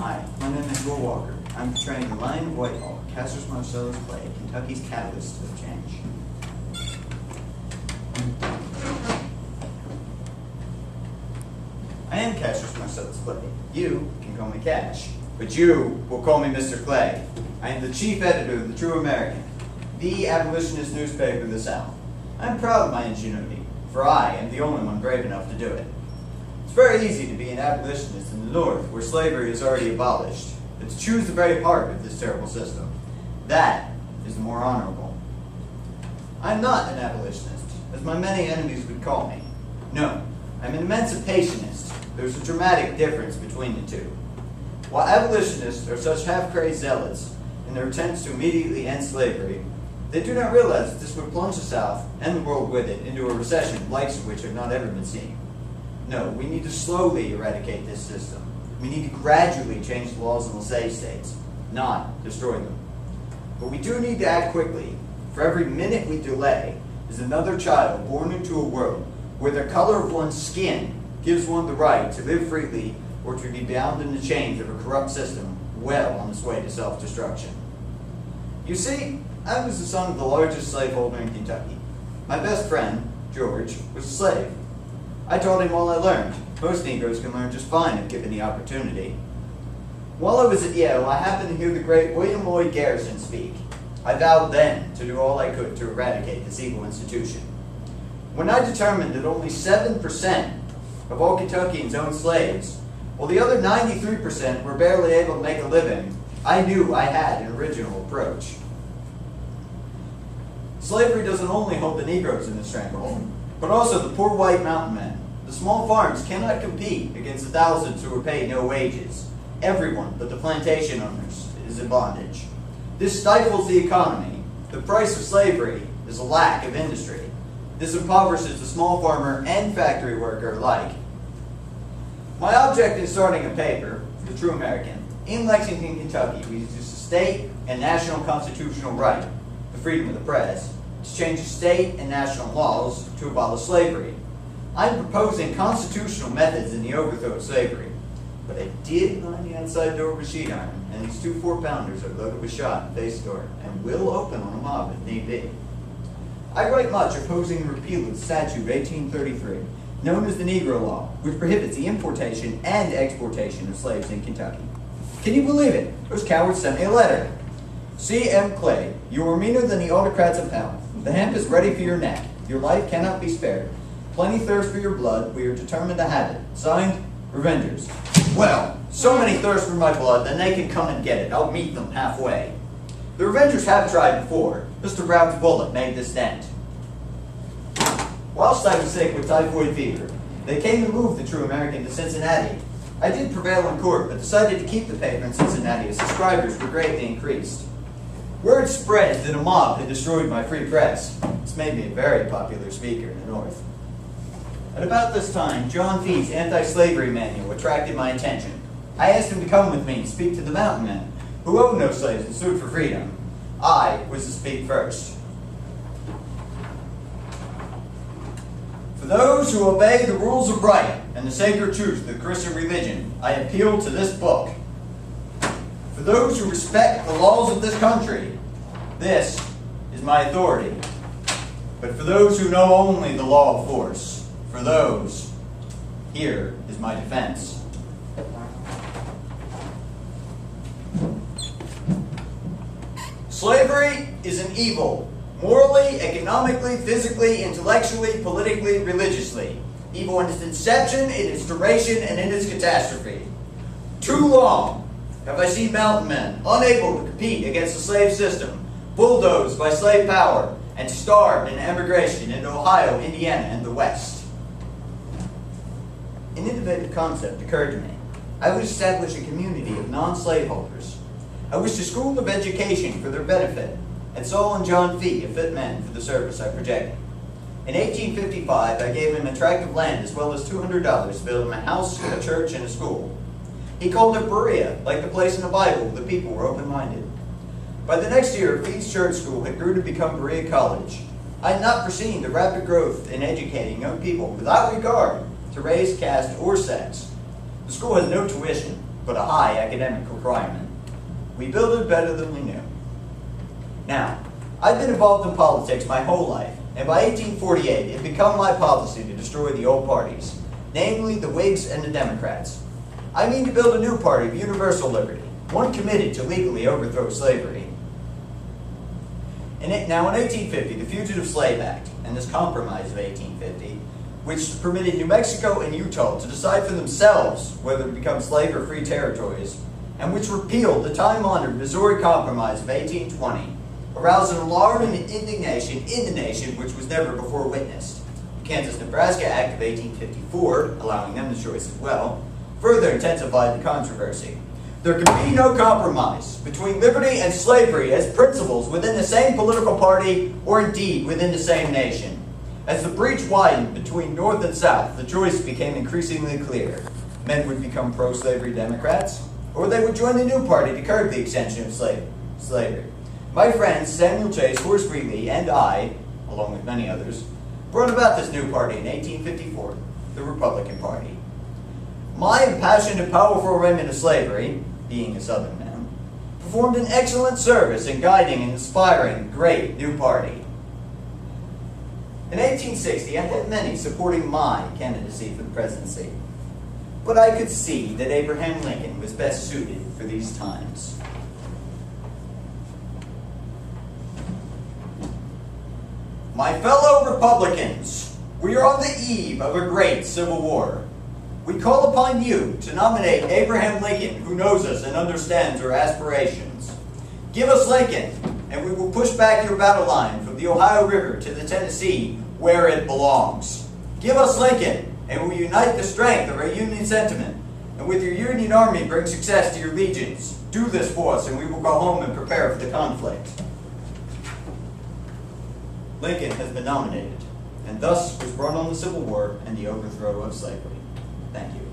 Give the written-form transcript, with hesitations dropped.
Hi, my name is Will Walker. I'm portraying the Lion of Whitehall, Cassius Marcella's play, Kentucky's Catalyst of Change. I am Cassius Marcella's play. You can call me Cash, but you will call me Mr. Clay. I am the chief editor of the True American, the abolitionist newspaper of the South. I am proud of my ingenuity, for I am the only one brave enough to do it. It's very easy to be an abolitionist in the North, where slavery is already abolished, but to choose the very heart of this terrible system, that is the more honorable. I am not an abolitionist, as my many enemies would call me. No, I'm an emancipationist. There's a dramatic difference between the two. While abolitionists are such half-crazed zealots in their attempts to immediately end slavery, they do not realize that this would plunge the South, and the world with it, into a recession the likes of which have not ever been seen. No, we need to slowly eradicate this system. We need to gradually change the laws in the slave states, not destroy them. But we do need to act quickly. For every minute we delay is another child born into a world where the color of one's skin gives one the right to live freely or to be bound in the chains of a corrupt system well on its way to self-destruction. You see, I was the son of the largest slaveholder in Kentucky. My best friend, George, was a slave. I taught him all I learned. Most Negroes can learn just fine if given the opportunity. While I was at Yale, I happened to hear the great William Lloyd Garrison speak. I vowed then to do all I could to eradicate this evil institution. When I determined that only 7% of all Kentuckians owned slaves, while the other 93% were barely able to make a living, I knew I had an original approach. Slavery doesn't only hold the Negroes in the stranglehold, but also the poor white mountain men. The small farms cannot compete against the thousands who are paid no wages. Everyone but the plantation owners is in bondage. This stifles the economy. The price of slavery is a lack of industry. This impoverishes the small farmer and factory worker alike. My object in starting a paper, the True American, in Lexington, Kentucky, we use a state and national constitutional right, the freedom of the press, to change state and national laws to abolish slavery. I'm proposing constitutional methods in the overthrow of slavery, but I did line the outside door with sheet iron, and these 2 4-pounders are loaded with shot and face door, and will open on a mob if need be. I write much opposing the repeal of Statute 1833, known as the Negro Law, which prohibits the importation and exportation of slaves in Kentucky. Can you believe it? Those cowards sent me a letter. C.M. Clay, you are meaner than the autocrats of hell. The hemp is ready for your neck. Your life cannot be spared. Plenty thirst for your blood. We are determined to have it. Signed, Revengers. Well, so many thirst for my blood, then they can come and get it. I'll meet them halfway. The Revengers have tried before. Mr. Brown's bullet made this dent. Whilst I was sick with typhoid fever, they came to move the True American to Cincinnati. I did prevail in court, but decided to keep the paper in Cincinnati as subscribers were greatly increased. Word spread that a mob had destroyed my free press. This made me a very popular speaker in the North. At about this time, John Fee's anti-slavery manual attracted my attention. I asked him to come with me and speak to the mountain men, who owned no slaves and stood for freedom. I was to speak first. For those who obey the rules of right and the sacred truth of the Christian religion, I appeal to this book. For those who respect the laws of this country, this is my authority. But for those who know only the law of force, for those, here is my defense. Slavery is an evil, morally, economically, physically, intellectually, politically, religiously. Evil in its inception, in its duration, and in its catastrophe. Too long have I seen mountain men unable to compete against the slave system, bulldozed by slave power, and starved in emigration into Ohio, Indiana, and the West. An innovative concept occurred to me. I would establish a community of non-slaveholders. I wished a school of education for their benefit, and saw in John Fee a fit man for the service I projected. In 1855, I gave him a tract of land as well as $200 to build him a house, a church, and a school. He called it Berea, like the place in the Bible where the people were open-minded. By the next year, Fee's church school had grew to become Berea College. I had not foreseen the rapid growth in educating young people without regard to race, caste, or sex. The school has no tuition, but a high academic requirement. We builded better than we knew. Now, I've been involved in politics my whole life, and by 1848 it had become my policy to destroy the old parties, namely the Whigs and the Democrats. I mean to build a new party of universal liberty, one committed to legally overthrow slavery. Now in 1850, the Fugitive Slave Act, and this Compromise of 1850, which permitted New Mexico and Utah to decide for themselves whether to become slave or free territories, and which repealed the time-honored Missouri Compromise of 1820, aroused an alarm and indignation in the nation which was never before witnessed. The Kansas-Nebraska Act of 1854, allowing them the choice as well, further intensified the controversy. There can be no compromise between liberty and slavery as principles within the same political party or indeed within the same nation. As the breach widened between North and South, the choice became increasingly clear. Men would become pro-slavery Democrats, or they would join the new party to curb the extension of slavery. My friends Samuel Chase, Horace Greeley, and I, along with many others, brought about this new party in 1854, the Republican Party. My impassioned and powerful remnant of slavery, being a Southern man, performed an excellent service in guiding and inspiring the great new party. In 1860, I had many supporting my candidacy for the presidency, but I could see that Abraham Lincoln was best suited for these times. My fellow Republicans, we are on the eve of a great Civil War. We call upon you to nominate Abraham Lincoln, who knows us and understands our aspirations. Give us Lincoln, and we will push back your battle line from the Ohio River to the Tennessee, where it belongs. Give us Lincoln, and we unite the strength of our Union sentiment, and with your Union Army bring success to your legions. Do this for us, and we will go home and prepare for the conflict. Lincoln has been nominated, and thus was brought on the Civil War and the overthrow of slavery. Thank you.